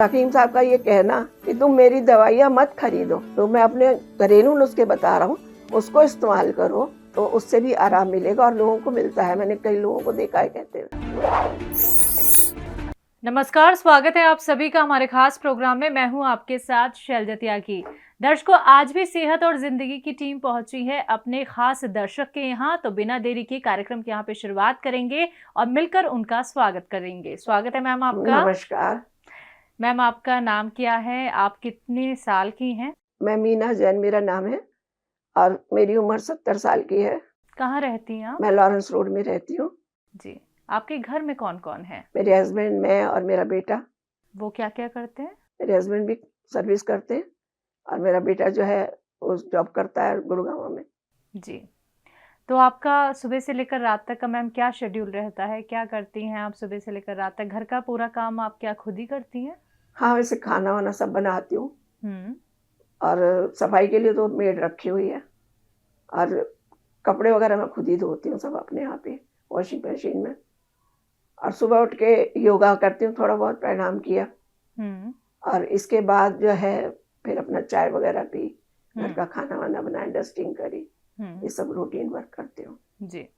हकीम साहब का ये कहना कि तुम मेरी दवाइयाँ मत खरीदो, तो मैं अपने घरेलू नुस्खे बता रहा हूँ, उसको इस्तेमाल करो तो उससे भी आराम मिलेगा और लोगों को मिलता है। मैंने कई लोगों को देखा है कहते हुए। नमस्कार, स्वागत है आप सभी का हमारे खास प्रोग्राम में। मैं हूं आपके साथ शैलजा त्यागी। दर्शकों, आज भी सेहत और जिंदगी की टीम पहुंची है अपने खास दर्शक के यहाँ, तो बिना देरी के कार्यक्रम की यहाँ पे शुरुआत करेंगे और मिलकर उनका स्वागत करेंगे। स्वागत है मैम आपका। नमस्कार। मैम, आपका नाम क्या है, आप कितने साल की हैं? मैं मीना जैन मेरा नाम है और मेरी उम्र 70 साल की है। कहाँ रहती हैं आप? मैं लॉरेंस रोड में रहती हूँ। जी। आपके घर में कौन कौन है? मेरे हस्बैंड, मैं और मेरा बेटा। वो क्या क्या करते हैं? मेरे हस्बैंड भी सर्विस करते हैं और मेरा बेटा जो है वो जॉब करता है गुड़गांव में। जी। तो आपका सुबह से लेकर रात तक का मैम क्या शेड्यूल रहता है? क्या करती हैं आप सुबह से लेकर रात तक? घर का पूरा काम आप क्या खुद ही करती हैं? हाँ, वैसे खाना वाना सब बनाती हूँ हम्म। और सफाई के लिए तो मेड रखी हुई है और कपड़े वगैरह मैं खुद ही धोती हूँ सब अपने यहाँ पे वॉशिंग मशीन में। और सुबह उठ के योगा करती हूँ, थोड़ा बहुत प्राणायाम किया और इसके बाद जो है फिर अपना चाय वगैरह पी, घर का खाना वाना बनाया, डस्टिंग करी, ये सब रूटीन वर्क करती हूँ। जी।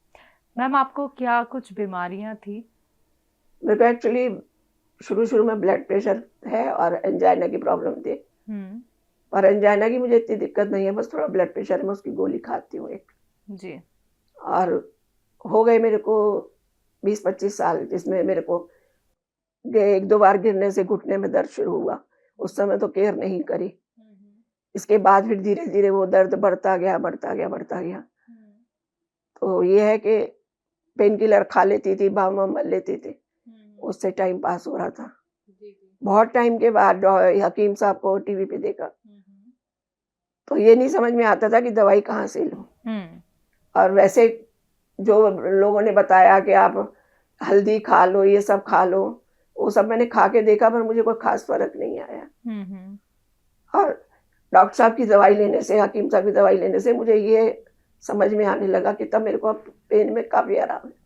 मैम, आपको क्या कुछ बीमारियां थी? मेरे को एक्चुअली शुरू में ब्लड प्रेशर है और एंजाइना की प्रॉब्लम थी। और एंजाइना की मुझे इतनी दिक्कत नहीं है, बस थोड़ा ब्लड प्रेशर है, मैं उसकी गोली खाती हूँ एक। जी। और हो गए मेरे को 20-25 साल, जिसमें मेरे को 1-2 बार गिरने से घुटने में दर्द शुरू हुआ। उस समय तो केयर नहीं करी। इसके बाद फिर धीरे धीरे वो दर्द बढ़ता गया। तो ये है कि पेन किलर खा लेती थी, बाम वाम मल लेती थी, उससे टाइम पास हो रहा था। बहुत टाइम के बाद हकीम साहब को टीवी पे देखा तो ये नहीं समझ में आता था कि दवाई कहाँ से लूं। और वैसे जो लोगों ने बताया कि आप हल्दी खा लो, ये सब खा लो, वो सब मैंने खा के देखा पर मुझे कोई खास फर्क नहीं आया। और डॉक्टर साहब की दवाई लेने से, हकीम साहब की दवाई लेने से मुझे ये समझ में आने लगा कि तब मेरे को अब पेन में काफी आराम है।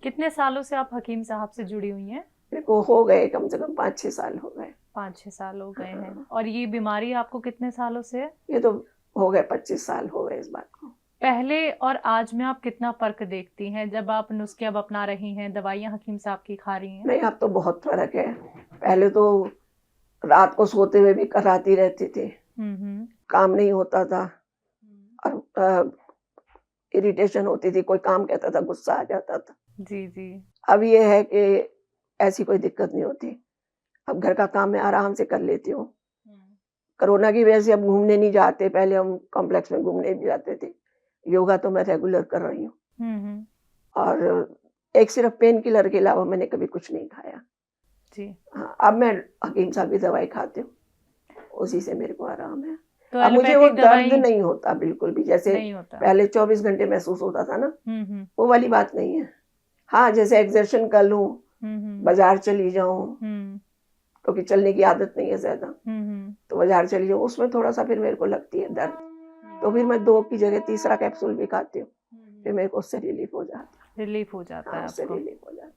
कितने सालों से आप हकीम साहब से जुड़ी हुई हैं? मेरे को हो गए कम से कम 5-6 साल हो गए। 5-6 साल हो गए हैं। और ये बीमारी आपको कितने सालों से है? ये तो हो गए 25 साल हो गए इस बात को। पहले और आज में आप कितना फर्क देखती हैं जब आप नुस्खे अब अपना रही हैं, दवाइयाँ हकीम साहब की खा रही हैं? नहीं, अब तो बहुत फर्क है। पहले तो रात को सोते हुए भी कराती रहती थी, काम नहीं होता था और इरिटेशन होती थी, कोई काम कहता था गुस्सा आ जाता था। जी जी। अब ये है कि ऐसी कोई दिक्कत नहीं होती, अब घर का काम मैं आराम से कर लेती हूँ। कोरोना की वजह से अब घूमने नहीं जाते, पहले हम कॉम्प्लेक्स में घूमने भी जाते थे। योगा तो मैं रेगुलर कर रही हूँ और एक सिर्फ पेन किलर के अलावा मैंने कभी कुछ नहीं खाया। जी। हाँ, अब मैं हकीम साहब की दवाई खाती हूँ, उसी से मेरे को आराम है। तो अब मुझे वो दवाई दर्द नहीं होता बिल्कुल भी, जैसे नहीं होता। पहले 24 घंटे महसूस होता था ना, वो वाली बात नहीं है। हाँ, जैसे एक्सर्शन कर लूँ, बाजार चली जाऊँ, क्योंकि चलने की आदत नहीं है ज्यादा, तो बाजार चली जाऊँ, उसमें थोड़ा सा फिर मेरे को लगती है दर्द, तो फिर मैं 2 की जगह तीसरा कैप्सूल भी खाती हूँ, फिर मेरे को उससे रिलीफ हो जाता है। रिलीफ हो जाता है उससे आपको। रिलीफ हो जाता है।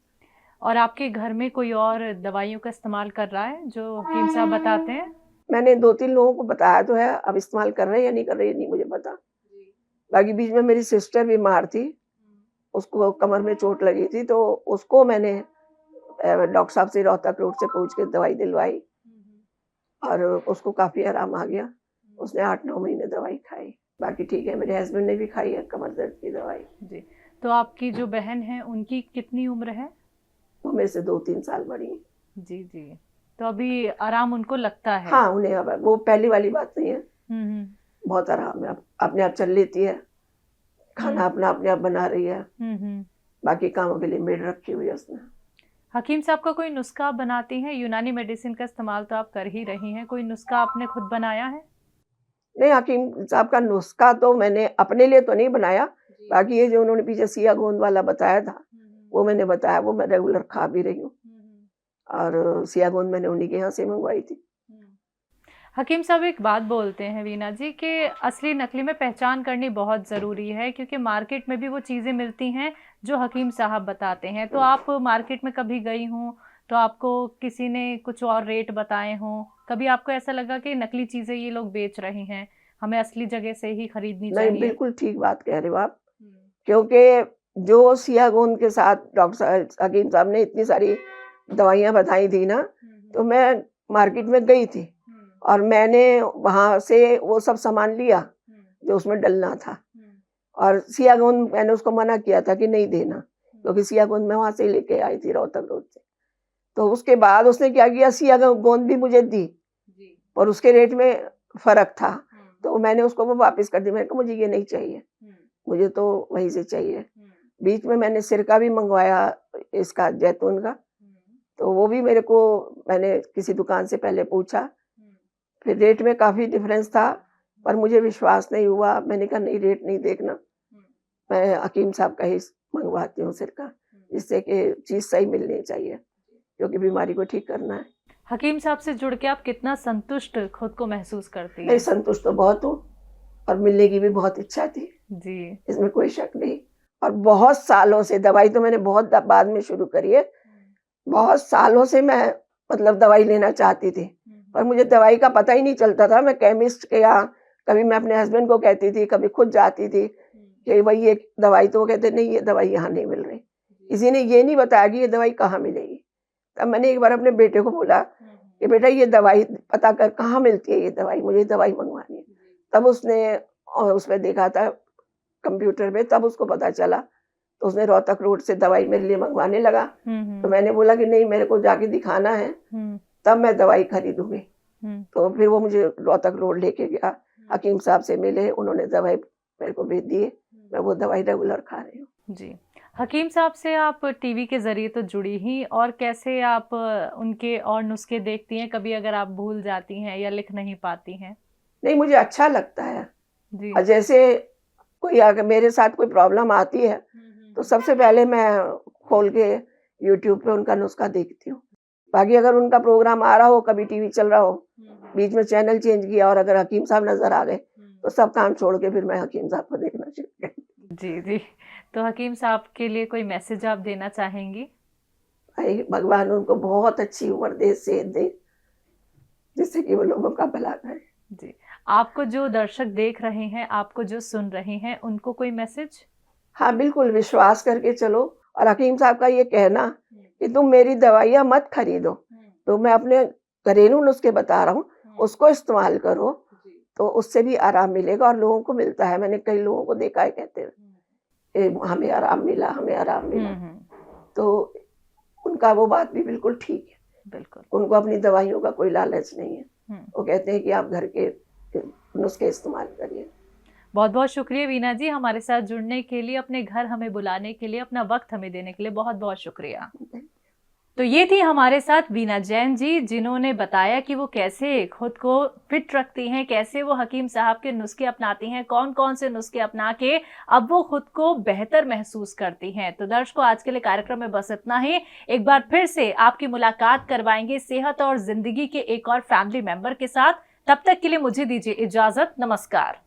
और आपके घर में कोई और दवाइयों का इस्तेमाल कर रहा है जो हकीम साहब बताते हैं? मैंने 2-3 लोगों को बताया तो है, अब इस्तेमाल कर रहे हैं या नहीं कर रहे हैं नहीं मुझे पता। बाकी बीच में मेरी सिस्टर बीमार थी, उसको कमर में चोट लगी थी, तो उसको मैंने डॉक्टर साहब से रोहतक रोड से पूछ के दवाई दिलवाई और उसको काफी आराम आ गया। उसने 8-9 महीने दवाई खाई, बाकी ठीक है। मेरे हस्बैंड ने भी खाई है कमर दर्द की दवाई। जी। तो आपकी जो बहन है उनकी कितनी उम्र है? वो मेरे से 2-3 साल बड़ी है। जी जी। तो अभी आराम उनको लगता है? हाँ, उन्हें अब वो पहली वाली बात नहीं है, बहुत आराम है, अपने आप चल लेती है, खाना अपना अपने आप बना रही है, बाकी कामों के लिए मेड रखी हुई है उसने। हकीम साहब का कोई नुस्खा आप बनाती हैं? यूनानी मेडिसिन का इस्तेमाल तो आप कर ही रही हैं, कोई नुस्खा आपने खुद बनाया है? नहीं, हकीम साहब का नुस्खा तो मैंने अपने लिए तो नहीं बनाया, बाकी ये जो उन्होंने पीछे सिया गोंद वाला बताया था, वो मैंने बताया, वो मैं रेगुलर खा भी रही हूँ और सिया गोंद मैंने उन्हीं के यहाँ से मंगवाई थी। हकीम साहब एक बात बोलते हैं वीना जी कि असली नकली में पहचान करनी बहुत ज़रूरी है, क्योंकि मार्केट में भी वो चीज़ें मिलती हैं जो हकीम साहब बताते हैं। तो आप मार्केट में कभी गई हों तो आपको किसी ने कुछ और रेट बताए हों, कभी आपको ऐसा लगा कि नकली चीज़ें ये लोग बेच रहे हैं, हमें असली जगह से ही खरीदनी नहीं, चाहिए? बिल्कुल ठीक बात कह रहे हो आप, क्योंकि जो सियागोंद के साथ डॉक्टर हकीम साहब ने इतनी सारी दवाइयाँ बताई थी ना, तो मैं मार्केट में गई थी और मैंने वहाँ से वो सब सामान लिया जो उसमें डलना था। और सियागोंद मैंने उसको मना किया था कि नहीं देना, क्योंकि सियागोंद मैं वहाँ से लेके आई थी रोहतक रोड से। तो उसके बाद उसने क्या किया, सियागोंद भी मुझे दी और उसके रेट में फ़र्क था, तो मैंने उसको वो वापस कर दी। मैंने कहा मुझे ये नहीं चाहिए, मुझे तो वहीं से चाहिए। बीच में मैंने सिरका भी मंगवाया इसका जैतून का, तो वो भी मेरे को, मैंने किसी दुकान से पहले पूछा, फिर रेट में काफ़ी डिफरेंस था, पर मुझे विश्वास नहीं हुआ। मैंने कहा नहीं, रेट नहीं देखना, मैं हकीम साहब का ही मंगवाती हूँ सिरका, जिससे कि चीज़ सही मिलनी चाहिए, क्योंकि बीमारी को ठीक करना है। हकीम साहब से जुड़ के आप कितना संतुष्ट खुद को महसूस करती नहीं, हैं? संतुष्ट तो बहुत हूँ और मिलने की भी बहुत इच्छा थी, जी। इसमें कोई शक नहीं। और बहुत सालों से दवाई तो मैंने बहुत बाद में शुरू करी है, बहुत सालों से मैं मतलब दवाई लेना चाहती थी, पर मुझे दवाई का पता ही नहीं चलता था। मैं केमिस्ट के यहाँ, कभी मैं अपने हस्बैंड को कहती थी, कभी खुद जाती थी कि भाई ये दवाई, तो वो कहते नहीं, ये दवाई यहाँ नहीं मिल रही। किसी ने ये नहीं बताया कि ये दवाई कहाँ मिलेगी। तब मैंने एक बार अपने बेटे को बोला कि बेटा ये दवाई पता कर, कहाँ मिलती है ये दवाई, मुझे दवाई मंगवानी है। तब उसने उसमें देखा था कंप्यूटर में, तब उसको पता चला, तो उसने रोहतक रोड से दवाई मेरे लिए मंगवाने लगा। तो मैंने बोला कि नहीं, मेरे को जाके दिखाना है, तब मैं दवाई खरीदूंगी। तो फिर वो मुझे रोहतक रोड लेके गया, हकीम साहब से मिले, उन्होंने दवाई मेरे को भेज दी, मैं वो दवाई रेगुलर खा रही हूँ। जी। हकीम साहब से आप टीवी के ज़रिए तो जुड़ी ही, और कैसे आप उनके और नुस्खे देखती हैं, कभी अगर आप भूल जाती हैं या लिख नहीं पाती हैं? नहीं, मुझे अच्छा लगता है। जी। और जैसे कोई अगर मेरे साथ कोई प्रॉब्लम आती है, तो सबसे पहले मैं खोल के यूट्यूब पे उनका नुस्खा देखती हूँ। बाकी अगर उनका प्रोग्राम आ रहा हो, कभी टीवी चल रहा हो, बीच में चैनल चेंज किया और अगर हकीम साहब नजर आ गए, तो सब काम छोड़ के फिर मैं हकीम साहब को देखना शुरू कर। जी जी। तो हकीम साहब के लिए कोई मैसेज आप देना चाहेंगी? भाई भगवान उनको बहुत अच्छी उम्र दे, सेहत दे, जिससे कि वो लोगों का भला करे। जी। आपको जो दर्शक देख रहे हैं, आपको जो सुन रहे हैं, उनको कोई मैसेज? हाँ, बिल्कुल विश्वास करके चलो। और हकीम साहब का ये कहना कि तुम मेरी दवाइयाँ मत खरीदो, तो मैं अपने घरेलू नुस्खे बता रहा हूँ, उसको इस्तेमाल करो, तो उससे भी आराम मिलेगा और लोगों को मिलता है। मैंने कई लोगों को देखा है कहते हुए हमें आराम मिला, हमें आराम मिला। तो उनका वो बात भी बिल्कुल ठीक है, बिल्कुल। उनको अपनी दवाइयों का कोई लालच नहीं है। वो कहते हैं कि आप घर के नुस्खे इस्तेमाल करिए। बहुत बहुत शुक्रिया वीना जी, हमारे साथ जुड़ने के लिए, अपने घर हमें बुलाने के लिए, अपना वक्त हमें देने के लिए बहुत बहुत शुक्रिया। तो ये थी हमारे साथ वीना जैन जी, जिन्होंने बताया कि वो कैसे खुद को फिट रखती हैं, कैसे वो हकीम साहब के नुस्खे अपनाती हैं, कौन कौन से नुस्खे अपना के अब वो खुद को बेहतर महसूस करती हैं। तो दर्शकों, आज के लिए कार्यक्रम में बस इतना ही। एक बार फिर से आपकी मुलाकात करवाएंगे सेहत और जिंदगी के एक और फैमिली मेंबर के साथ। तब तक के लिए मुझे दीजिए इजाजत। नमस्कार।